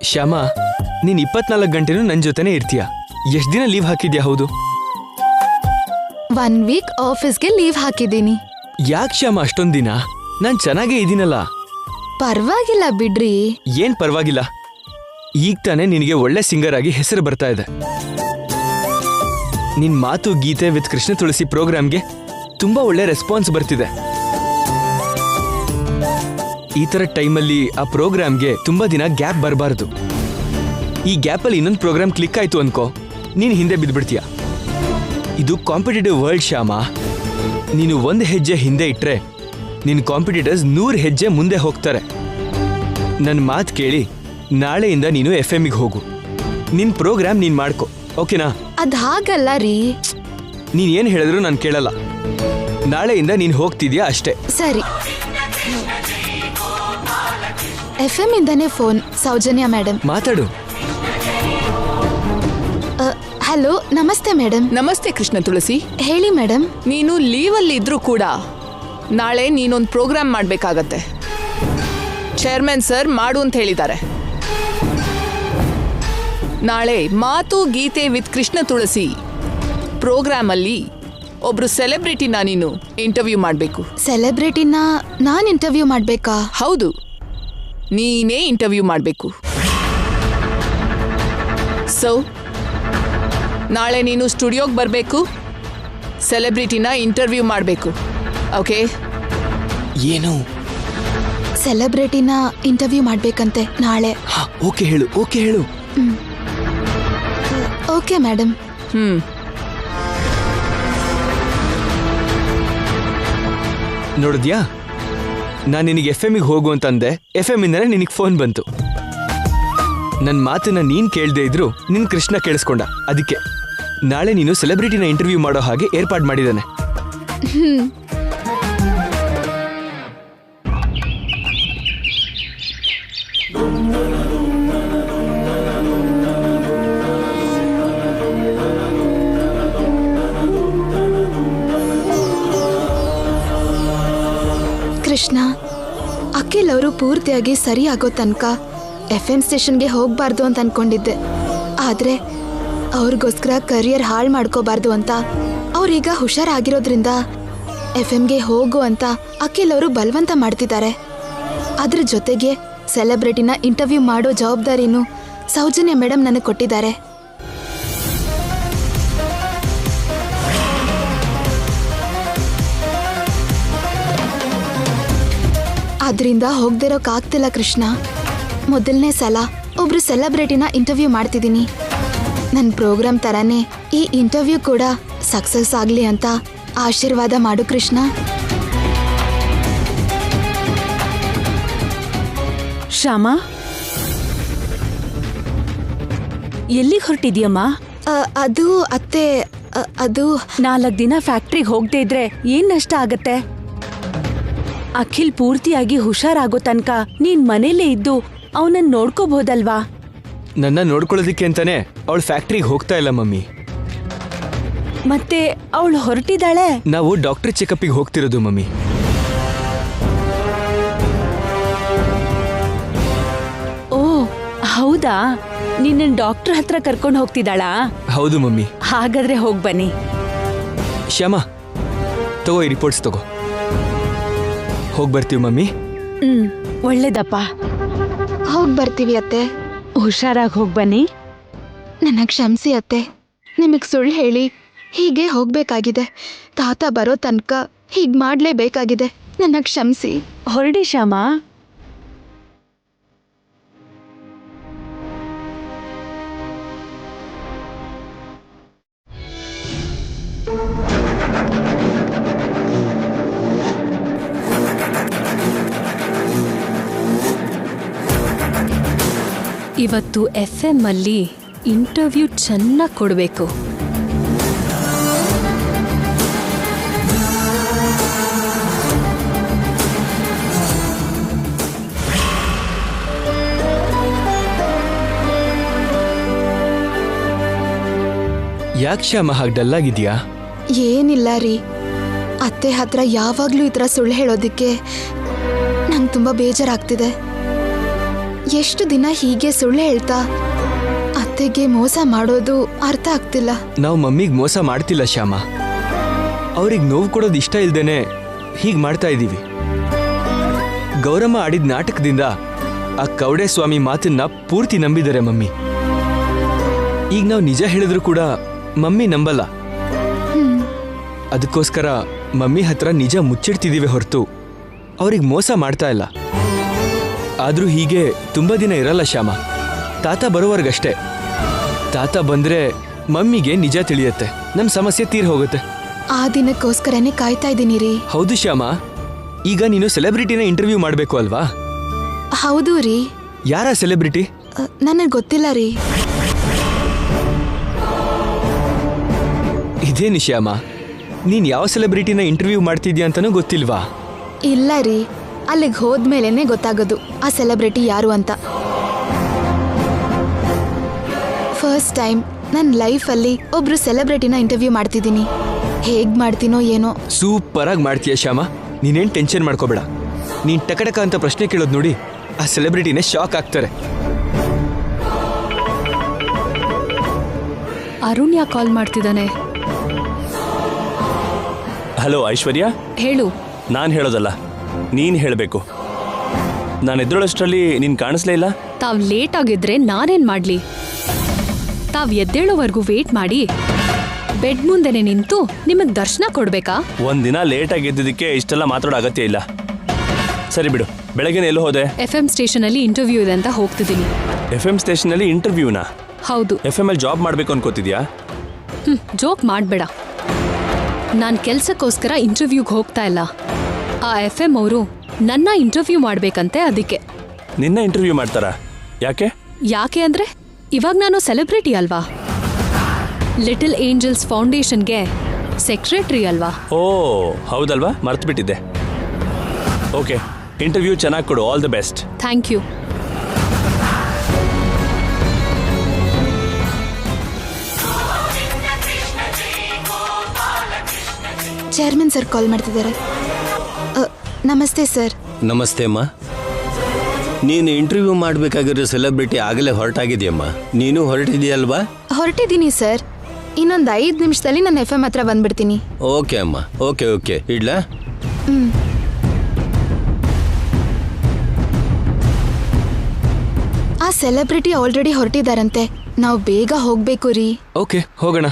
ಶ್ಯಾಮ, ನೀನ್ 24 ಗಂಟೆನೂ ನನ್ ಜೊತೆನೇ ಇರ್ತೀಯ. ಎಷ್ಟ್ ದಿನ ಲೀವ್ ಹಾಕಿದ್ಯಾ? ಹೌದು, 1 ವೀಕ್ ಆಫೀಸ್ಗೆ ಲೀವ್ ಹಾಕಿದ್ದೀನಿ. ಯಾಕೆ ಶ್ಯಾಮ ಅಷ್ಟೊಂದ್ ದಿನ? ನಾನ್ ಚೆನ್ನಾಗೇ ಇದೀನಲ್ಲ. ಪರವಾಗಿಲ್ಲ ಬಿಡ್ರಿ. ಏನ್ ಪರವಾಗಿಲ್ಲ, ಈಗ ತಾನೇ ನಿನಗೆ ಒಳ್ಳೆ ಸಿಂಗರ್ ಆಗಿ ಹೆಸರು ಬರ್ತಾ ಇದೆ. ನಿನ್ ಮಾತು ಗೀತೆ ವಿತ್ ಕೃಷ್ಣ ತುಳಸಿ ಪ್ರೋಗ್ರಾಮ್ಗೆ ತುಂಬಾ ಒಳ್ಳೆ ರೆಸ್ಪಾನ್ಸ್ ಬರ್ತಿದೆ. ಈ ತರ ಟೈಮಲ್ಲಿ ಆ ಪ್ರೋಗ್ರಾಮ್ಗೆ ತುಂಬಾ ದಿನ ಗ್ಯಾಪ್ ಬರಬಾರ್ದು. ಈ ಗ್ಯಾಪಲ್ಲಿ ಇನ್ನೊಂದು ಪ್ರೋಗ್ರಾಮ್ ಕ್ಲಿಕ್ ಆಯ್ತು ಅನ್ಕೋ, ನೀನ್ ಹಿಂದೆ ಬಿದ್ಬಿಡ್ತೀಯ. ಇದು ಕಾಂಪಿಟೇಟಿವ್ ವರ್ಲ್ಡ್ ಶ್ಯಾಮ. ನೀನು 1 ಹೆಜ್ಜೆ ಹಿಂದೆ ಇಟ್ರೆ ನಿನ್ ಕಾಂಪಿಟೇಟರ್ಸ್ 100 ಹೆಜ್ಜೆ ಮುಂದೆ ಹೋಗ್ತಾರೆ. ನನ್ನ ಮಾತು ಕೇಳಿ ನಾಳೆಯಿಂದ ನೀನು FM-ಗೆ ಹೋಗು. ನಿನ್ ಪ್ರೋಗ್ರಾಮ್ ನೀನ್ ಮಾಡ್ಕೊ, ಓಕೆನಾ? ಅದ್ ಹಾಗಲ್ಲ ರೀ. ನೀನ್ ಏನ್ ಹೇಳಿದ್ರು ನಾನು ಕೇಳಲ್ಲ. ನಾಳೆಯಿಂದ ನೀನ್ ಹೋಗ್ತಿದ್ಯಾ ಅಷ್ಟೇ. ಸರಿ. FM ಇಂದಾನೆ ಫೋನ್. ಸೌಜನ್ಯ ಮೇಡಮ್ ಮಾತಾಡು. ಹಲೋ, ನಮಸ್ತೆ ಮೇಡಮ್. ನಮಸ್ತೆ ಕೃಷ್ಣ ತುಳಸಿ. ಹೇಳಿ ಮೇಡಮ್. ನೀನು ಲೀವಲ್ಲಿ ಇದ್ರೂ ಕೂಡ ನಾಳೆ ನೀನೊಂದು ಪ್ರೋಗ್ರಾಮ್ ಮಾಡಬೇಕಾಗತ್ತೆ. ಚೇರ್ಮನ್ ಸರ್ ಮಾಡು ಅಂತ ಹೇಳಿದ್ದಾರೆ. ನಾಳೆ ಮಾತು ಗೀತೆ ವಿತ್ ಕೃಷ್ಣ ತುಳಸಿ ಪ್ರೋಗ್ರಾಮ್ ಅಲ್ಲಿ ಒಬ್ರು ಸೆಲೆಬ್ರಿಟಿನ ನೀನು ಇಂಟರ್ವ್ಯೂ ಮಾಡಬೇಕು. ಸೆಲೆಬ್ರಿಟಿನ ನಾನ್ ಇಂಟರ್ವ್ಯೂ ಮಾಡ್ಬೇಕಾ? ಹೌದು, ನೀನೇ ಇಂಟರ್ವ್ಯೂ ಮಾಡಬೇಕು. ಸೊ ನಾಳೆ ನೀನು ಸ್ಟುಡಿಯೋಗೆ ಬರಬೇಕು, ಸೆಲೆಬ್ರಿಟಿನ ಇಂಟರ್ವ್ಯೂ ಮಾಡಬೇಕು. ಓಕೆ? ಏನು? ಸೆಲೆಬ್ರಿಟಿನ ಇಂಟರ್ವ್ಯೂ ಮಾಡ್ಬೇಕಂತೆ ನಾಳೆ. ಓಕೆ ಹೇಳು, ಓಕೆ ಹೇಳು. Okay madam. ನೋಡಿದ್ಯಾ, ನಾನು ನಿನಗೆ FM-ಗೆ ಹೋಗು ಅಂತಂದೆ. FM-ಇಂದನೇ ನಿನಗೆ ಫೋನ್ ಬಂತು. ನನ್ನ ಮಾತನ್ನ ನೀನ್ ಕೇಳದೆ ಇದ್ರು ನಿನ್ ಕೃಷ್ಣ ಕೇಳಿಸ್ಕೊಂಡ. ಅದಕ್ಕೆ ನಾಳೆ ನೀನು ಸೆಲೆಬ್ರಿಟಿನ ಇಂಟರ್ವ್ಯೂ ಮಾಡೋ ಹಾಗೆ ಏರ್ಪಾಡು ಮಾಡಿದ್ದಾನೆ. ಕೃಷ್ಣ, ಅಖಿಲ್ ಅವರು ಪೂರ್ತಿಯಾಗಿ ಸರಿ ಆಗೋ ತನಕ FM ಸ್ಟೇಷನ್ಗೆ ಹೋಗ್ಬಾರ್ದು ಅಂತ ಅನ್ಕೊಂಡಿದ್ದೆ. ಆದ್ರೆ ಅವ್ರಿಗೋಸ್ಕರ ಕರಿಯರ್ ಹಾಳು ಮಾಡ್ಕೋಬಾರ್ದು ಅಂತ ಅವ್ರೀಗ ಹುಷಾರಾಗಿರೋದ್ರಿಂದ FM-ಗೆ ಹೋಗು ಅಂತ ಅಖಿಲ್ ಅವರು ಬಲವಂತ ಮಾಡ್ತಿದ್ದಾರೆ. ಅದ್ರ ಜೊತೆಗೆ ಸೆಲೆಬ್ರಿಟಿನ ಇಂಟರ್ವ್ಯೂ ಮಾಡೋ ಜವಾಬ್ದಾರಿನೂ ಸೌಜನ್ಯ ಮೇಡಮ್ ನನಗೆ ಕೊಟ್ಟಿದ್ದಾರೆ. ಆದ್ರಿಂದ ಹೋಗ್ದಿರೋಕ್ಕಾಗ್ತಿಲ್ಲ ಕೃಷ್ಣ. ಮೊದಲನೇ ಸಲ ಒಬ್ರು ಸೆಲೆಬ್ರಿಟಿನ ಇಂಟರ್ವ್ಯೂ ಮಾಡ್ತಿದ್ದೀನಿ. ನನ್ನ ಪ್ರೋಗ್ರಾಮ್ ತರಾನೇ ಈ ಇಂಟರ್ವ್ಯೂ ಕೂಡ ಸಕ್ಸಸ್ ಆಗಲಿ ಅಂತ ಆಶೀರ್ವಾದ ಮಾಡು ಕೃಷ್ಣ. ಶ್ಯಾಮ, ಎಲ್ಲಿಗೆ ಹೊರಟಿದ್ಯಮ್ಮ? ಅದು ಅತ್ತೆ, ಅದು 4 ದಿನ ಫ್ಯಾಕ್ಟ್ರಿಗೆ ಹೋಗದೆ ಇದ್ರೆ ಏನ್ ನಷ್ಟ ಆಗತ್ತೆ? ಅಖಿಲ್ ಪೂರ್ತಿಯಾಗಿ ಹುಷಾರಾಗೋ ತನಕ ನೀನ್ ಮನೇಲೇ ಇದ್ದು ಅವನನ್ನ ನೋಡ್ಕೋಬಹುದಲ್ವಾ? ನನ್ನ ನೋಡ್ಕೊಳ್ಳೋದಿಕ್ಕೆ ಅಂತಾನೆ ಅವಳು ಫ್ಯಾಕ್ಟ್ರಿಗೆ ಹೋಗ್ತಾ ಇಲ್ಲ ಮಮ್ಮಿ. ಮತ್ತೆ ಅವಳು ಹೊರಟಿದ್ದಾಳೆ. ನಾವು ಡಾಕ್ಟರ್ ಚೆಕಪ್ಗೆ ಹೋಗ್ತಿರೋದು ಮಮ್ಮಿ. ಓ ಹೌದಾ? ನಿನ್ನ ಡಾಕ್ಟರ್ ಹತ್ರ ಕರ್ಕೊಂಡು ಹೋಗ್ತಿದ್ದಾಳಾ? ಹೌದು ಮಮ್ಮಿ. ಹಾಗಾದ್ರೆ ಹೋಗ್ ಬನ್ನಿ. ಶ್ಯಾಮ, ತಗೋ ಈ ರಿಪೋರ್ಟ್ಸ್ ತಗೋ. ಹೋಗ್ ಬರ್ತೀವಿ ಮಮ್ಮಿ. ಒಳ್ಳೇದಪ್ಪ. ಹೋಗಿ ಬರ್ತೀವಿ ಅತ್ತೆ. ಹುಷಾರಾಗಿ ಹೋಗ್ ಬನ್ನಿ. ನನ್ನ ಕ್ಷಮಿಸಿ ಅತ್ತೆ, ನಿಮಗೆ ಸುಳ್ಳು ಹೇಳಿ ಹೀಗೆ ಹೋಗ್ಬೇಕಾಗಿದೆ. ತಾತ ಬರೋ ತನಕ ಹೀಗೆ ಮಾಡಲೇಬೇಕಾಗಿದೆ. ನನ್ನ ಕ್ಷಮಿಸಿ. ಹೊರಡಿ ಶ್ಯಾಮ. ಇವತ್ತು FM ಅಲ್ಲಿ ಇಂಟರ್ವ್ಯೂ ಚೆನ್ನಾಗಿ ಕೊಡಬೇಕು. ಯಾಕೆ ಶ್ಯಾಮ ಹಾಗೆ ಡಲ್ಲಾಗಿದ್ಯಾ? ಏನಿಲ್ಲ ರೀ, ಅತ್ತೆ ಹತ್ರ ಯಾವಾಗಲೂ ಈ ಥರ ಸುಳ್ಳು ಹೇಳೋದಕ್ಕೆ ನಂಗೆ ತುಂಬ ಬೇಜಾರಾಗ್ತಿದೆ. ಎಷ್ಟು ದಿನ ಹೀಗೆ ಸುಳ್ಳು ಹೇಳ್ತಾ ಅತ್ತೆಗೆ ಮೋಸ ಮಾಡೋದು ಅರ್ಥ ಆಗ್ತಿಲ್ಲ. ನಾವು ಮಮ್ಮಿಗೆ ಮೋಸ ಮಾಡ್ತಿಲ್ಲ ಶ್ಯಾಮ. ಅವ್ರಿಗೆ ನೋವು ಕೊಡೋದು ಇಷ್ಟ ಇಲ್ದೇನೆ ಹೀಗೆ ಮಾಡ್ತಾ ಇದ್ದೀವಿ. ಗೌರಮ್ಮ ಆಡಿದ ನಾಟಕದಿಂದ ಆ ಕವಡೆ ಸ್ವಾಮಿ ಮಾತನ್ನ ಪೂರ್ತಿ ನಂಬಿದ್ದಾರೆ ಮಮ್ಮಿ. ಈಗ ನಾವು ನಿಜ ಹೇಳಿದ್ರು ಕೂಡ ಮಮ್ಮಿ ನಂಬಲ್ಲ. ಅದಕ್ಕೋಸ್ಕರ ಮಮ್ಮಿ ಹತ್ರ ನಿಜ ಮುಚ್ಚಿಡ್ತಿದ್ದೀವಿ ಹೊರತು ಅವ್ರಿಗೆ ಮೋಸ ಮಾಡ್ತಾ ಇಲ್ಲ. ಆದ್ರೂ ಹೀಗೆ ತುಂಬಾ ದಿನ ಇರಲ್ಲ ಶ್ಯಾಮ. ತಾತ ಬರೋವರ್ಗಷ್ಟೇ. ತಾತ ಬಂದ್ರೆ ಮಮ್ಮಿಗೆ ನಿಜ ತಿಳಿಯತ್ತೆ, ನಮ್ ಸಮಸ್ಯೆ ತೀರ್ ಹೋಗುತ್ತೆ. ಆ ದಿನಕ್ಕೋಸ್ಕರನೇ ಕಾಯ್ತಾ ಇದ್ದೀನಿ ರೀ. ಹೌದು ಶ್ಯಾಮ, ಈಗ ನೀನು ಸೆಲೆಬ್ರಿಟಿನ ಇಂಟರ್ವ್ಯೂ ಮಾಡಬೇಕು ಅಲ್ವಾ? ಹೌದು ರೀ. ಯಾರ ಸೆಲೆಬ್ರಿಟಿ? ನನಗೆ ಗೊತ್ತಿಲ್ಲ ರೀ. ಇದೇನು ಶ್ಯಾಮ, ನೀನ್ ಯಾವ ಸೆಲೆಬ್ರಿಟಿನ ಇಂಟರ್ವ್ಯೂ ಮಾಡ್ತಿದ್ಯಾ ಅಂತಾನೂ ಗೊತ್ತಿಲ್ವಾ? ಇಲ್ಲ ರೀ, ಅಲ್ಲಿಗೆ ಹೋದ್ಮೇಲೆನೆ ಗೊತ್ತಾಗೋದು ಆ ಸೆಲೆಬ್ರಿಟಿ ಯಾರು ಅಂತ. ಫಸ್ಟ್ ಟೈಮ್ ನನ್ನ ಲೈಫಲ್ಲಿ ಒಬ್ರು ಸೆಲೆಬ್ರಿಟಿನ ಇಂಟರ್ವ್ಯೂ ಮಾಡ್ತಿದ್ದೀನಿ. ಹೇಗ್ ಮಾಡ್ತೀನೋ ಏನೋ. ಸೂಪರ್ ಆಗಿ ಮಾಡ್ತೀಯ ಶ್ಯಾಮ, ನೀನೇನ್ ಟೆನ್ಷನ್ ಮಾಡ್ಕೋಬೇಡ. ನೀನ್ ಟಕಟಕ ಅಂತ ಪ್ರಶ್ನೆ ಕೇಳೋದು ನೋಡಿ ಆ ಸೆಲೆಬ್ರಿಟಿನೇ ಶಾಕ್ ಆಗ್ತಾರೆ. ಅರುಣ್ ಯಾಕೆ ಕಾಲ್ ಮಾಡ್ತಿದ್ದಾನೆ? ಹಲೋ ಐಶ್ವರ್ಯ. ಹೇಳು. ನಾನು ಹೇಳೋದಲ್ಲ, ನೀನು ಹೇಳಬೇಕು. ನಾನು ಎದ್ದೇಳೋಷ್ಟರಲ್ಲಿ ನೀನು ಕಾಣಿಸ್ಲೇ ಇಲ್ಲ. ತಾವ್ ಲೇಟ್ ಆಗಿದ್ರೆ ನಾನೇನ್ ಮಾಡ್ಲಿ? ತಾವ್ ಎದ್ದೇಳೋವರೆಗೂ ವೇಟ್ ಮಾಡಿ ಬೆಡ್ ಮುಂದೆನೆ ನಿಂತು ನಿಮಗ್ ದರ್ಶನ ಕೊಡ್ಬೇಕಾ? ಒಂದಿನ ಲೇಟಾಗಿ ಎದ್ದಿದ್ದಕ್ಕೆ ಇಷ್ಟೆಲ್ಲ ಮಾತಾಡೋ ಅಗತ್ಯ ಇಲ್ಲ. ಸರಿ ಬಿಡು, ಬೆಳಗ್ಗೆನೇ ಎಲ್ಲೋ ಹೋದೆ? FM ಸ್ಟೇಷನ್ ಅಲ್ಲಿ ಇಂಟರ್ವ್ಯೂ ಇದೆ ಅಂತ ಹೋಗ್ತಿದ್ದೀನಿ. FM ಸ್ಟೇಷನಲ್ಲಿ ಇಂಟರ್ವ್ಯೂನಾ? ಹೌದು. FM ಅಲ್ಲಿ ಜಾಬ್ ಮಾಡಬೇಕು ಅನ್ಕೋತಿದ್ಯಾ? ಜೋಕ್ ಮಾಡ್ಬೇಡ. ನಾನ್ ಕೆಲ್ಸಕ್ಕೋಸ್ಕರ ಇಂಟರ್ವ್ಯೂಗೆ ಹೋಗ್ತಾ ಇಲ್ಲ. ಆ FM ಅವರು ನನ್ನ ಇಂಟರ್ವ್ಯೂ ಮಾಡ್ಬೇಕಂತೆ, ಅದಕ್ಕೆ. ನಿನ್ನ ಇಂಟರ್ವ್ಯೂ ಮಾಡ್ತಾರಾ? ಯಾಕೆ? ಯಾಕೆ ಅಂದ್ರೆ ಇವಾಗ ನಾನು ಸೆಲೆಬ್ರಿಟಿ ಅಲ್ವಾ, ಲಿಟಲ್ ಏಂಜಲ್ಸ್ ಫೌಂಡೇಶನ್ಗೆ ಸೆಕ್ರೆಟರಿ ಅಲ್ವಾ. ಓ ಹೌದಲ್ವಾ, ಮರ್ತ್ಬಿಟ್ಟಿದ್ದೆ. ಓಕೆ, ಇಂಟರ್ವ್ಯೂ ಚೆನ್ನಾಗಿ ಕೊಡು. All the best. Thank you. Chairman sir call ಮಾಡ್ತಿದ್ದಾರೆ. ನಮಸ್ತೆ ಸರ್. ನಮಸ್ತೆ ಅಮ್ಮ. ನೀನು ಇಂಟರ್ವ್ಯೂ ಮಾಡಬೇಕಾಗಿರೋ ಸೆಲೆಬ್ರಿಟಿ ಆಗಲೇ ಹೊರಟಾಗಿದೆಯಮ್ಮ. ನೀನು ಹೊರಟಿದೆಯಲ್ವಾ? ಹೊರಟಿದ್ದೀನಿ ಸರ್. ಇನ್ನೊಂದು 5 ನಿಮಿಷದಲ್ಲಿ ನನ್ನ FM ಹತ್ರ ಬಂದ್ಬಿಡ್ತೀನಿ. ಓಕೆ ಅಮ್ಮ. ಓಕೆ ಓಕೆ, ಇಡ್ಲಾ? ಆ ಸೆಲೆಬ್ರಿಟಿ ಆಲ್ರೆಡಿ ಹೊರಟಿದಾರಂತೆ. ನಾವು ಬೇಗ ಹೋಗ್ಬೇಕು ರೀ. ಓಕೆ, ಹೋಗೋಣ.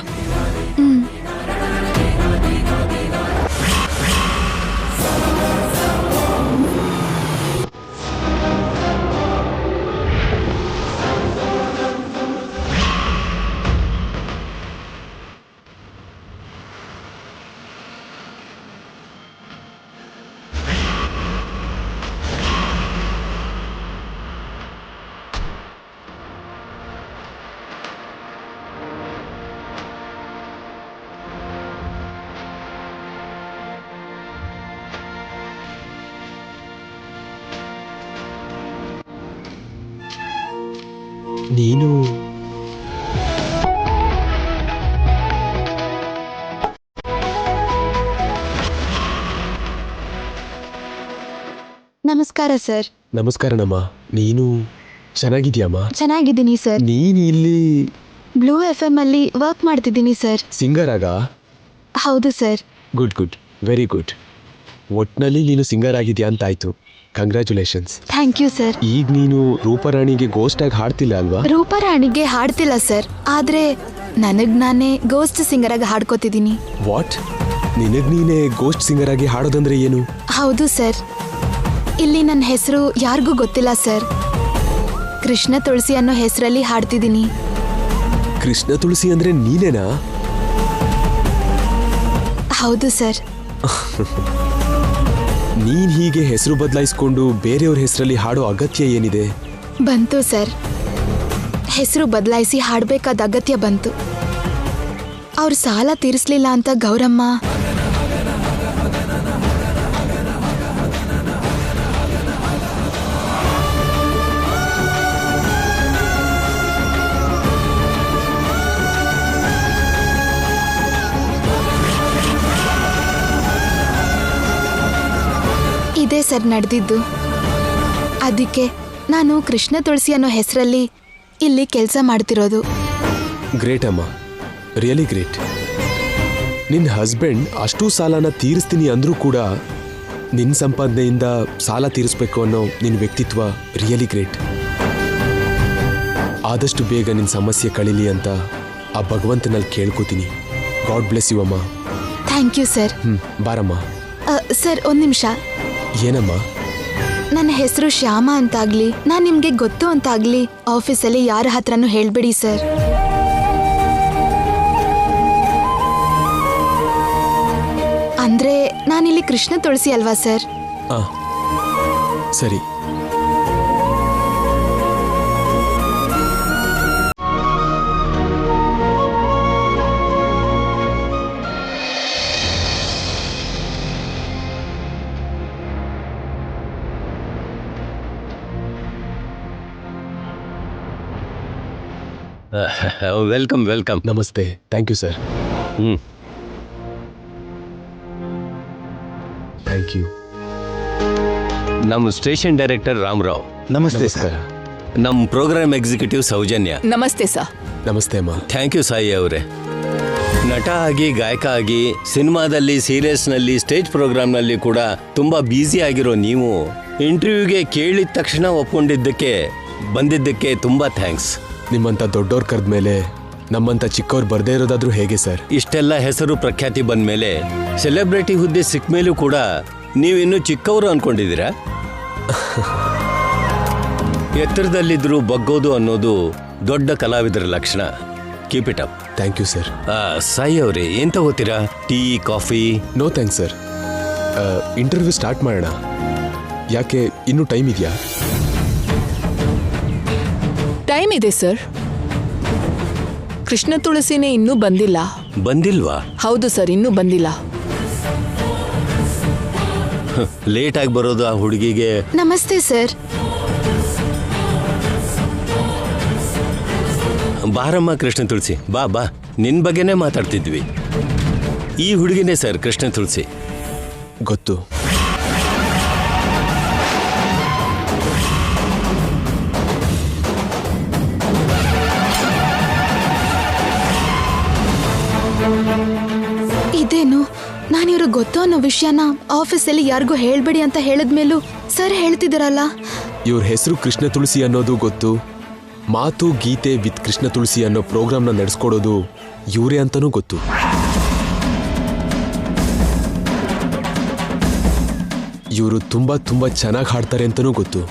ನೀನು ನಮಸ್ಕಾರ ಸರ್. ನಮಸ್ಕಾರನಮ್ಮ. ನೀನು ಚೆನ್ನಾಗಿದ್ಯಮ್ಮ? ಚೆನ್ನಾಗಿದ್ದೀನಿ ಸರ್. ನೀನು ಇಲ್ಲಿ ಬ್ಲೂ FM ಅಲ್ಲಿ ವರ್ಕ್ ಮಾಡ್ತಿದ್ದೀನಿ ಸರ್. ಸಿಂಗರ್ ಆಗ? ಹೌದು sir. Good good, very good. ಒಟ್ನಲ್ಲಿ ನೀನು ಸಿಂಗರ್ ಆಗಿದ್ಯಾ ಅಂತಾಯ್ತು. ಕಂಗ್ರ್ಯಾಚುಲೇಷನ್ಸ್. Thank you sir. ಈಗ ನೀನು ರೂಪರಾಣಿಗೆ ಗೋಸ್ಟ್ ಆಗಿ ಹಾಡ್ತಿಲ್ಲ ಅಲ್ವಾ? ರೂಪರಾಣಿಗೆ ಹಾಡ್ತಿಲ್ಲ ಸರ್, ಆದ್ರೆ ನನಗ್ ನಾನೇ ಗೋಸ್ಟ್ ಸಿಂಗರ್ ಆಗಿ ಹಾಡ್ಕೋತಿದ್ದೀನಿ. ವಾಟ್? ನಿನಗ್ ನೀನೇ ಗೋಸ್ಟ್ ಸಿಂಗರ್ ಆಗಿ ಹಾಡೋದಂದ್ರೆ ಏನು? ಹೌದು ಸರ್. ಇಲ್ಲಿ ನನ್ನ ಹೆಸರು ಯಾರಿಗೂ ಗೊತ್ತಿಲ್ಲ ಸರ್. ಕೃಷ್ಣ ತುಳಸಿ ಅನ್ನೋ ಹೆಸರಲ್ಲಿ ಹಾಡ್ತಿದ್ದೀನಿ. ಕೃಷ್ಣ ತುಳಸಿ ಅಂದ್ರೆ ನೀನೇನಾ? ಹೌದು ಸರ್. ನೀನ್ ಹೀಗೆ ಹೆಸರು ಬದಲಾಯಿಸ್ಕೊಂಡು ಬೇರೆಯವ್ರ ಹೆಸರಲ್ಲಿ ಹಾಡೋ ಅಗತ್ಯ ಏನಿದೆ? ಬಂತು ಸರ್, ಹೆಸರು ಬದಲಾಯಿಸಿ ಹಾಡಬೇಕಾದ ಅಗತ್ಯ ಬಂತು. ಅವ್ರ ಸಾಲ ತೀರಿಸ್ಲಿಲ್ಲ ಅಂತ ಗೌರಮ್ಮ ಇದೇ ಸರ್ ನಡೆದಿದ್ದು. ಅದಕ್ಕೆ ನಾನು ಕೃಷ್ಣ ತುಳಸಿ ಅನ್ನೋ ಹೆಸರಲ್ಲಿ ಇಲ್ಲಿ ಕೆಲಸ ಮಾಡ್ತಿರೋದು. ಗ್ರೇಟ್ ಅಮ್ಮ, ರಿಯಲಿ ಗ್ರೇಟ್. ನಿನ್ನ ಹಸ್ಬೆಂಡ್ ಅಷ್ಟೂ ಸಾಲನ ತೀರಿಸ್ತೀನಿ ಅಂದ್ರೂ ಕೂಡ ನಿನ್ನ ಸಂಪಾದನೆಯಿಂದ ಸಾಲ ತೀರಿಸ್ಬೇಕು ಅನ್ನೋ ನಿನ್ನ ವ್ಯಕ್ತಿತ್ವ ರಿಯಲಿ ಗ್ರೇಟ್. ಆದಷ್ಟು ಬೇಗ ನಿನ್ನ ಸಮಸ್ಯೆ ಕಳೀಲಿ ಅಂತ ಆ ಭಗವಂತನಲ್ಲಿ ಕೇಳ್ಕೊತೀನಿ. ಗಾಡ್ ಬ್ಲೆಸ್ ಯು ಅಮ್ಮ. Thank you sir. ಬಾರಮ್ಮ. ಸರ್, ಒಂದು ನಿಮಿಷ. ಏನಮ್ಮ? ನನ್ನ ಹೆಸರು ಶ್ಯಾಮ ಅಂತಾಗ್ಲಿ, ನಾನು ನಿಮ್ಗೆ ಗೊತ್ತು ಅಂತಾಗ್ಲಿ ಆಫೀಸಲ್ಲಿ ಯಾರ ಹತ್ರನೂ ಹೇಳ್ಬೇಡಿ ಸರ್. ಅಂದ್ರೆ ನಾನಿಲ್ಲಿ ಕೃಷ್ಣ ತುಳಸಿ ಅಲ್ವಾ ಸರ್? ಸರಿ. Welcome welcome. ನಮಸ್ತೆ. Thank you sir. Thank you. ನಮ್ಮ ಸ್ಟೇಷನ್ ಡೈರೆಕ್ಟರ್ ರಾಮರಾವ್. ನಮಸ್ತೆ ಸರ್. ನಮ್ಮ ಪ್ರೋಗ್ರಾಮ್ ಎಕ್ಸಿಕ್ಯೂಟಿವ್ ಸೌಜನ್ಯ. ನಮಸ್ತೆ ಸರ್. ನಮಸ್ತೆ ಅಮ್ಮ. ಥ್ಯಾಂಕ್ ಯು ಸಾಯಿ ಅವರೇ. ನಟ ಆಗಿ, ಗಾಯಕ ಆಗಿ, ಸಿನಿಮಾದಲ್ಲಿ, ಸೀರಿಯಲ್ಸ್ನಲ್ಲಿ, ಸ್ಟೇಜ್ ಪ್ರೋಗ್ರಾಮ್ನಲ್ಲಿ ಕೂಡ ತುಂಬ ಬ್ಯುಸಿ ಆಗಿರೋ ನೀವು ಇಂಟರ್ವ್ಯೂಗೆ ಕೇಳಿದ ತಕ್ಷಣ ಒಪ್ಕೊಂಡಿದ್ದಕ್ಕೆ ಬಂದಿದ್ದಕ್ಕೆ ತುಂಬ ಥ್ಯಾಂಕ್ಸ್. ನಿಮ್ಮಂಥ ದೊಡ್ಡವ್ರು ಕರೆದ ಮೇಲೆ ನಮ್ಮಂಥ ಚಿಕ್ಕವ್ರು ಬರ್ದೇ ಇರೋದಾದ್ರೂ ಹೇಗೆ ಸರ್? ಇಷ್ಟೆಲ್ಲ ಹೆಸರು ಪ್ರಖ್ಯಾತಿ ಬಂದ ಮೇಲೆ, ಸೆಲೆಬ್ರಿಟಿ ಹುದ್ದೆ ಸಿಕ್ಕ ಮೇಲೂ ಕೂಡ ನೀವಿನ್ನೂ ಚಿಕ್ಕವರು ಅನ್ಕೊಂಡಿದ್ದೀರಾ? ಎತ್ತರದಲ್ಲಿದ್ದರೂ ಬಗ್ಗೋದು ಅನ್ನೋದು ದೊಡ್ಡ ಕಲಾವಿದರ ಲಕ್ಷಣ. Keep it up. Thank you sir. Sai ಅವರೇ, ಏನ್ ತಗೋತೀರಾ? Tea, coffee? No thanks sir. Interview start ಮಾಡೋಣ. ಯಾಕೆ, ಇನ್ನೂ ಟೈಮ್ ಇದೆಯಾ? ಟೈಮ್ ಇದೆ ಸರ್. ಕೃಷ್ಣ ತುಳಸಿನೇ ಇನ್ನೂ ಬಂದಿಲ್ಲ. ಬಂದಿಲ್ವಾ? ಹೌದು ಸರ್, ಇನ್ನೂ ಬಂದಿಲ್ಲ. ಲೇಟ್ ಆಗಿ ಬರೋದು ಆ ಹುಡುಗಿಗೆ. ನಮಸ್ತೆ ಸರ್. ಬಾರಮ್ಮ ಕೃಷ್ಣ ತುಳಸಿ, ಬಾ ಬಾ. ನಿನ್ ಬಗ್ಗೆನೇ ಮಾತಾಡ್ತಿದ್ವಿ. ಈ ಹುಡುಗಿನೇ ಸರ್ ಕೃಷ್ಣ ತುಳಸಿ. ಗೊತ್ತು. ಇದೇನು, ನಾನಿವ್ರು ಗೊತ್ತು ಅನ್ನೋ ವಿಷಯನ ಆಫೀಸಲ್ಲಿ ಯಾರಿಗೂ ಹೇಳ್ಬೇಡಿ ಅಂತ ಹೇಳಿದ್ಮೇಲೂ ಸರ್ ಹೇಳ್ತಿದ್ದೀರಲ್ಲ. ಇವ್ರ ಹೆಸರು ಕೃಷ್ಣ ತುಳಸಿ ಅನ್ನೋದು ಗೊತ್ತು. ಮಾತು ಗೀತೆ ವಿತ್ ಕೃಷ್ಣ ತುಳಸಿ ಅನ್ನೋ ಪ್ರೋಗ್ರಾಮ್ನ ನಡೆಸ್ಕೊಡೋದು ಇವರೇ ಅಂತನೂ ಗೊತ್ತು. ಇವರು ತುಂಬಾ ತುಂಬಾ ಚೆನ್ನಾಗಿ ಹಾಡ್ತಾರೆ ಅಂತನೂ ಗೊತ್ತು.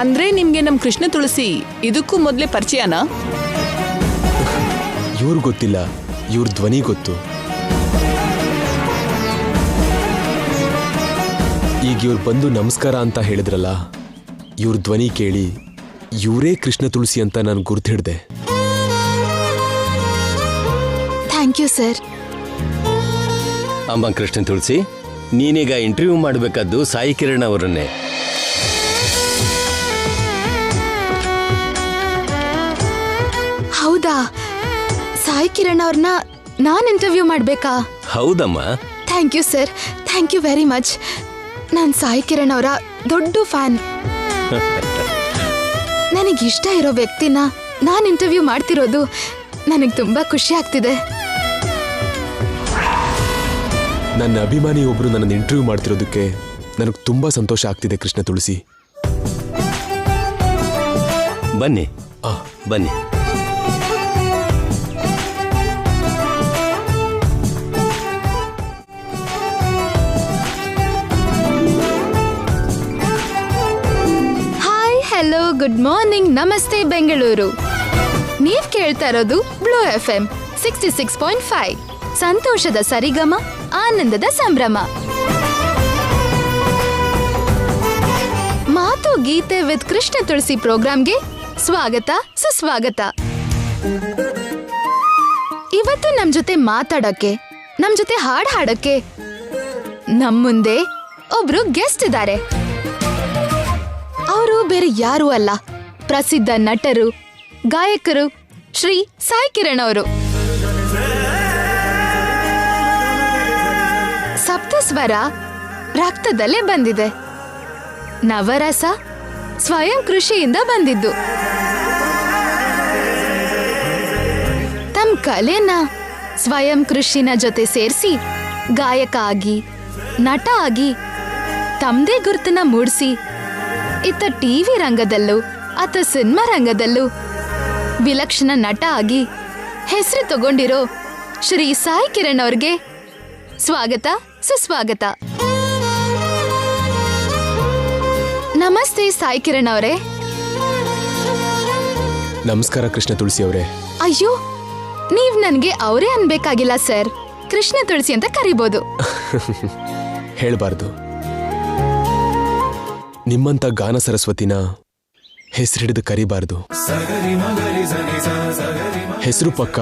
ಅಂದ್ರೆ ನಿಮ್ಗೆ ನಮ್ ಕೃಷ್ಣ ತುಳಸಿ ಇದಕ್ಕೂ ಮೊದಲೇ ಪರಿಚಯನಾ? ಇವ್ರು ಗೊತ್ತಿಲ್ಲ, ಇವ್ರ ಧ್ವನಿ ಗೊತ್ತು. ಈಗ ಇವ್ರು ಬಂದು ನಮಸ್ಕಾರ ಅಂತ ಹೇಳಿದ್ರಲ್ಲ, ಇವ್ರ ಧ್ವನಿ ಕೇಳಿ ಇವರೇ ಕೃಷ್ಣ ತುಳಸಿ ಅಂತ ನಾನು ಗುರ್ತು ಹಿಡ್ದೆ. Thank you sir. ಅಮ್ಮ ಕೃಷ್ಣ ತುಳಸಿ, ನೀನೀಗ ಇಂಟರ್ವ್ಯೂ ಮಾಡಬೇಕಾದ್ದು ಸಾಯಿ ಕಿರಣ್ ಅವರನ್ನೇ. ಹೌದಾ? ಸಾಯಿ ಕಿರಣ್ ಅವ್ರನ್ನ ನಾನು ಇಂಟರ್ವ್ಯೂ ಮಾಡ್ಬೇಕಾ? ಹೌದಮ್ಮ. Thank you sir. Thank you very much. ನಾನು ಸಾಯಿ ಕಿರಣ್ ಅವರ ದೊಡ್ಡ ಫ್ಯಾನ್. ನನಗಿಷ್ಟ ಇರೋ ವ್ಯಕ್ತಿನ ನಾನು ಇಂಟರ್ವ್ಯೂ ಮಾಡ್ತಿರೋದು ನನಗೆ ತುಂಬಾ ಖುಷಿ ಆಗ್ತಿದೆ. ನನ್ನ ಅಭಿಮಾನಿ ಒಬ್ರು ನನ್ನನ್ನು ಇಂಟರ್ವ್ಯೂ ಮಾಡ್ತಿರೋದಕ್ಕೆ ನನಗೆ ತುಂಬಾ ಸಂತೋಷ ಆಗ್ತಿದೆ ಕೃಷ್ಣ ತುಳಸಿ. ಬನ್ನಿ ಬನ್ನಿ. ಹಲೋ, ಗುಡ್ ಮಾರ್ನಿಂಗ್, ನಮಸ್ತೆ ಬೆಂಗಳೂರು. ನೀವ್ ಕೇಳ್ತಾ ಇರೋದು ಬ್ಲೂ FM 66.5. ಸಂತೋಷದ ಸರಿಗಮ, ಆನಂದದ ಸಂಭ್ರಮ. ಮಾತು ಗೀತೆ ವಿತ್ ಕೃಷ್ಣ ತುಳಸಿ ಪ್ರೋಗ್ರಾಂಗೆ ಸ್ವಾಗತ, ಸುಸ್ವಾಗತ. ಇವತ್ತು ನಮ್ ಜೊತೆ ಮಾತಾಡಕ್ಕೆ, ನಮ್ ಜೊತೆ ಹಾಡ್ ಹಾಡಕ್ಕೆ ನಮ್ ಮುಂದೆ ಒಬ್ರು ಗೆಸ್ಟ್ ಇದ್ದಾರೆ. ಅವರು ಬೇರೆ ಯಾರೂ ಅಲ್ಲ, ಪ್ರಸಿದ್ಧ ನಟರು, ಗಾಯಕರು, ಶ್ರೀ ಸಾಯಿ ಕಿರಣ್ ಅವರು. ಸಪ್ತಸ್ವರ, ರಕ್ತದಲ್ಲೇ ಬಂದಿದೆ. ನವರಸ ಸ್ವಯಂ ಕೃಷಿಯಿಂದ ಬಂದಿದ್ದು. ತಮ್ಮ ಕಲೆನ ಸ್ವಯಂ ಕೃಷಿನ ಜೊತೆ ಸೇರಿಸಿ ಗಾಯಕ ಆಗಿ, ನಟ ಆಗಿ, ತಮ್ಮದೇ ಗುರುತನ್ನ ಮೂಡಿಸಿ ಇತ್ತ ಟಿವಿ ರಂಗದಲ್ಲೂ ಅಥವಾ ಸಿನಿಮಾ ರಂಗದಲ್ಲೂ ವಿಲಕ್ಷಣ ನಟ ಆಗಿ ಹೆಸರು ತಗೊಂಡಿರೋ ಶ್ರೀ ಸಾಯಿ ಕಿರಣ್ ಅವ್ರಿಗೆ ಸ್ವಾಗತ, ಸುಸ್ವಾಗತ. ನಮಸ್ತೆ ಸಾಯಿ ಕಿರಣ್ ಅವರೇ. ನಮಸ್ಕಾರ ಕೃಷ್ಣ ತುಳಸಿ ಅವರೇ. ಅಯ್ಯೋ, ನೀವ್ ನನ್ಗೆ ಅವರೇ ಅನ್ಬೇಕಾಗಿಲ್ಲ ಸರ್, ಕೃಷ್ಣ ತುಳಸಿ ಅಂತ ಕರಿಬೋದು. ಹೇಳ್ಬಾರ್ದು. ನಿಮ್ಮಂತ ಗಾನ ಸರಸ್ವತಿನ ಹೆಸರಿಡಿದು ಕರಿಬಾರ್ದು. ಹೆಸರು ಪಕ್ಕ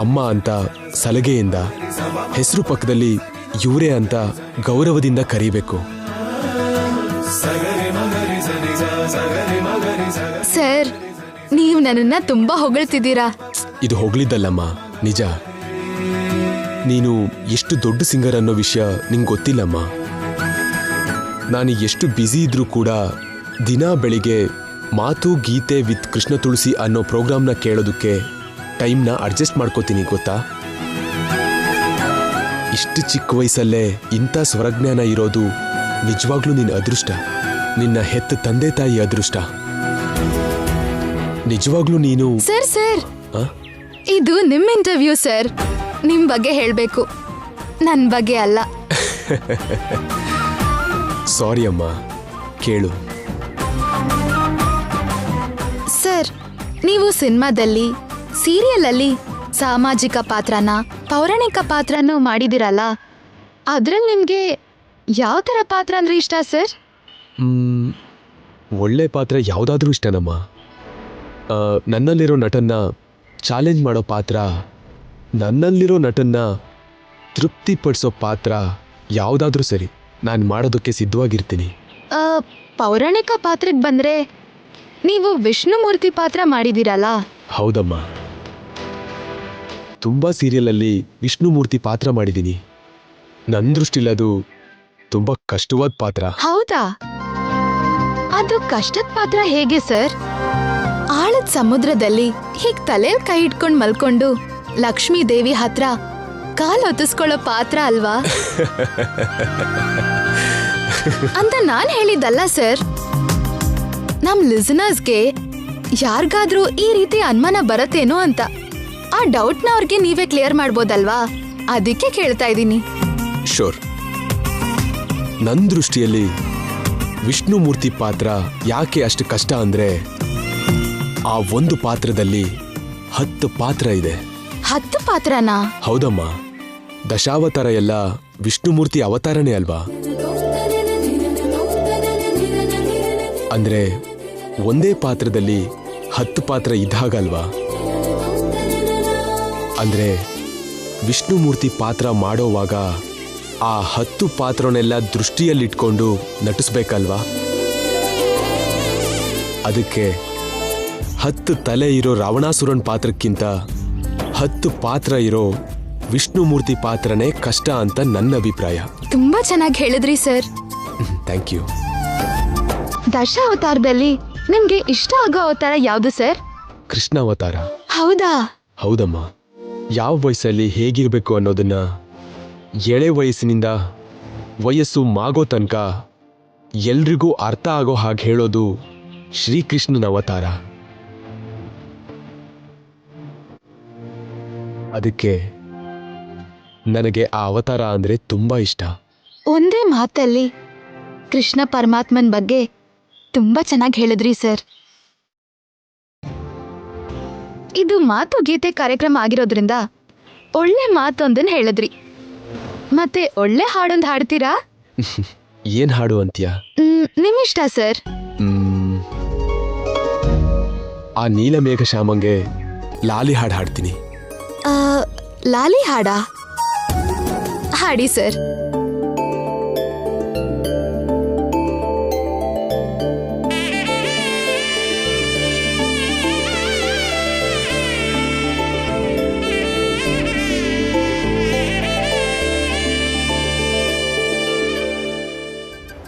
ಅಮ್ಮ ಅಂತ ಸಲಗೆಯಿಂದ, ಹೆಸರು ಪಕ್ಕದಲ್ಲಿ ಇವರೇ ಅಂತ ಗೌರವದಿಂದ ಕರಿಬೇಕು. ಸರ್, ನೀವ್ ನನ್ನನ್ನ ತುಂಬಾ ಹೊಗಳ್ತಿದ್ದೀರಾ. ಇದು ಹೊಗಳಿದ್ದಲ್ಲಮ್ಮ, ನಿಜ. ನೀನು ಎಷ್ಟು ದೊಡ್ಡ ಸಿಂಗರ್ ಅನ್ನೋ ವಿಷಯ ನಿಂಗೆ ಗೊತ್ತಿಲ್ಲಮ್ಮ. ನಾನು ಎಷ್ಟು ಬ್ಯುಸಿ ಇದ್ರೂ ಕೂಡ ದಿನ ಬೆಳಿಗ್ಗೆ ಮಾತು ಗೀತೆ ವಿತ್ ಕೃಷ್ಣ ತುಳಸಿ ಅನ್ನೋ ಪ್ರೋಗ್ರಾಮ್ನ ಕೇಳೋದಕ್ಕೆ ಟೈಮ್ನ ಅಡ್ಜಸ್ಟ್ ಮಾಡ್ಕೋತೀನಿ, ಗೊತ್ತಾ? ಇಷ್ಟು ಚಿಕ್ಕ ವಯಸ್ಸಲ್ಲೇ ಇಂಥ ಸ್ವರಜ್ಞಾನ ಇರೋದು ನಿಜವಾಗ್ಲೂ ನಿನ್ನ ಅದೃಷ್ಟ, ನಿನ್ನ ಹೆತ್ತ ತಂದೆ ತಾಯಿ ಅದೃಷ್ಟ. ನಿಜವಾಗ್ಲೂ ನೀನು ಸರ್, ಇದು ನಿಮ್ ಇಂಟರ್ವ್ಯೂ ಸರ್. ನಿಮ್ ಬಗ್ಗೆ ಹೇಳ್ಬೇಕು, ನನ್ ಬಗ್ಗೆ ಅಲ್ಲ. ಸಾರಿ ಅಮ್ಮ, ಕೇಳು. ಸರ್, ನೀವು ಸಿನಿಮಾದಲ್ಲಿ, ಸೀರಿಯಲ್ ಅಲ್ಲಿ ಸಾಮಾಜಿಕ ಪಾತ್ರನ, ಪೌರಾಣಿಕ ಪಾತ್ರನೂ ಮಾಡಿದಿರಲ್ಲ, ಅದ್ರಲ್ಲಿ ನಿಮ್ಗೆ ಯಾವ ಥರ ಪಾತ್ರ ಅಂದ್ರೆ ಇಷ್ಟ ಸರ್? ಒಳ್ಳೆ ಪಾತ್ರ ಯಾವುದಾದ್ರೂ ಇಷ್ಟನಮ್ಮ. ನನ್ನಲ್ಲಿರೋ ನಟನ್ನ ಚಾಲೆಂಜ್ ಮಾಡೋ ಪಾತ್ರ, ನನ್ನಲ್ಲಿರೋ ನಟನ್ನ ತೃಪ್ತಿಪಡಿಸೋ ಪಾತ್ರ ಯಾವುದಾದ್ರೂ ಸರಿ, ನಾನು ಮಾಡೋದಕ್ಕೆ ಸಿದ್ಧವಾಗಿರ್ತೀನಿ. ಪೌರಾಣಿಕ ಪಾತ್ರಕ್ಕೆ ಬಂದರೆ ನೀವು ವಿಷ್ಣುಮೂರ್ತಿ ಪಾತ್ರ ಮಾಡಿದಿರಲ್ಲ? ಹೌದಮ್ಮ, ತುಂಬ ಸೀರಿಯಲಲ್ಲಿ ವಿಷ್ಣುಮೂರ್ತಿ ಪಾತ್ರ ಮಾಡಿದ್ದೀನಿ. ನನ್ನ ದೃಷ್ಟಿಲಿ ಅದು ತುಂಬ ಕಷ್ಟವಾದ ಪಾತ್ರ. ಹೌದಾ? ಅದು ಕಷ್ಟದ ಪಾತ್ರ ಹೇಗೆ ಸರ್? ಆಳದ ಸಮುದ್ರದಲ್ಲಿ ಹೀಗ್ ತಲೆಲ್ ಕೈ ಇಟ್ಕೊಂಡು ಮಲ್ಕೊಂಡು ಲಕ್ಷ್ಮೀ ದೇವಿ ಹತ್ರ ಕಾಲ್ ಹೊತ್ತಿಸ್ಕೊಳ್ಳೋ ಪಾತ್ರ ಅಲ್ವಾ ಅಂತ ನಾನ್ ಹೇಳಿದ್ದಲ್ಲ ಸರ್. ನಮ್ ಲಿಸನರ್ಸ್ಗೆ ಯಾರಿಗಾದ್ರೂ ಈ ರೀತಿ ಅನುಮಾನ ಬರತ್ತೇನೋ ಅಂತ, ಆ ಡೌಟ್ನ ಅವ್ರಿಗೆ ನೀವೇ ಕ್ಲಿಯರ್ ಮಾಡ್ಬೋದಲ್ವಾ, ಅದಕ್ಕೆ ಕೇಳ್ತಾ ಇದ್ದೀನಿ. ಶೋರ್. ನನ್ನ ದೃಷ್ಟಿಯಲ್ಲಿ ವಿಷ್ಣುಮೂರ್ತಿ ಪಾತ್ರ ಯಾಕೆ ಅಷ್ಟು ಕಷ್ಟ ಅಂದ್ರೆ, ಆ ಒಂದು ಪಾತ್ರದಲ್ಲಿ 10 ಪಾತ್ರ ಇದೆ. 10 ಪಾತ್ರನಾ? ಹೌದಮ್ಮ, ದಶಾವತಾರ ಎಲ್ಲ ವಿಷ್ಣುಮೂರ್ತಿ ಅವತಾರನೇ ಅಲ್ವಾ? ಅಂದ್ರೆ ಒಂದೇ ಪಾತ್ರದಲ್ಲಿ 10 ಪಾತ್ರ ಇದ್ದಾಗಲ್ವಾ? ಅಂದ್ರೆ ವಿಷ್ಣುಮೂರ್ತಿ ಪಾತ್ರ ಮಾಡೋವಾಗ ಆ 10 ಪಾತ್ರನೆಲ್ಲ ದೃಷ್ಟಿಯಲ್ಲಿಟ್ಕೊಂಡು ನಟಿಸ್ಬೇಕಲ್ವಾ? ಅದಕ್ಕೆ 10 ತಲೆ ಇರೋ ರಾವಣಾಸುರನ್ ಪಾತ್ರಕ್ಕಿಂತ 10 ಪಾತ್ರ ಇರೋ ವಿಷ್ಣುಮೂರ್ತಿ ಪಾತ್ರನೇ ಕಷ್ಟ ಅಂತ ನನ್ನ ಅಭಿಪ್ರಾಯ. ತುಂಬಾ ಚೆನ್ನಾಗಿ ಹೇಳಿದ್ರಿ ಸರ್. Thank you. ದಶಾವತಾರದಲ್ಲಿ ನಿಮ್ಗೆ ಇಷ್ಟ ಆಗೋ ಅವತಾರ ಯಾವುದು ಸರ್? ಕೃಷ್ಣ ಅವತಾರ. ಹೌದಾ? ಹೌದಮ್ಮ. ಯಾವ ವಯಸ್ಸಲ್ಲಿ ಹೇಗಿರ್ಬೇಕು ಅನ್ನೋದನ್ನ ಎಳೆ ವಯಸ್ಸಿನಿಂದ ವಯಸ್ಸು ಮಾಗೋ ತನಕ ಎಲ್ರಿಗೂ ಅರ್ಥ ಆಗೋ ಹಾಗೆ ಹೇಳೋದು ಶ್ರೀಕೃಷ್ಣನ ಅವತಾರ. ಅದಕ್ಕೆ ನನಗೆ ಆ ಅವತಾರ ಅಂದ್ರೆ ತುಂಬಾ ಇಷ್ಟ. ಒಂದೇ ಮಾತಲ್ಲಿ ಕೃಷ್ಣ ಪರಮಾತ್ಮನ್ ಬಗ್ಗೆ ತುಂಬಾ ಚೆನ್ನಾಗಿ ಹೇಳಿದ್ರಿ ಸರ್. ಇದು ಮಾತು ಗೀತೆ ಕಾರ್ಯಕ್ರಮ ಆಗಿರೋದ್ರಿಂದ ಒಳ್ಳೆ ಮಾತೊಂದನ್ನು ಹೇಳಿದ್ರಿ. ಮತ್ತೆ ಒಳ್ಳೆ ಹಾಡೊಂದು ಹಾಡ್ತೀರಾ? ಏನ್ ಹಾಡು ಅಂತೀಯ? ನಿಮ್ಮಿಷ್ಟ ಸರ್. ಆ ನೀಲಮೇಘ ಶ್ಯಾಮಂಗೆ ಲಾಲಿ ಹಾಡು ಹಾಡ್ತೀನಿ. ಲಾಲಿ ಹಾಡಾ? ಹಾಡಿ ಸರ್.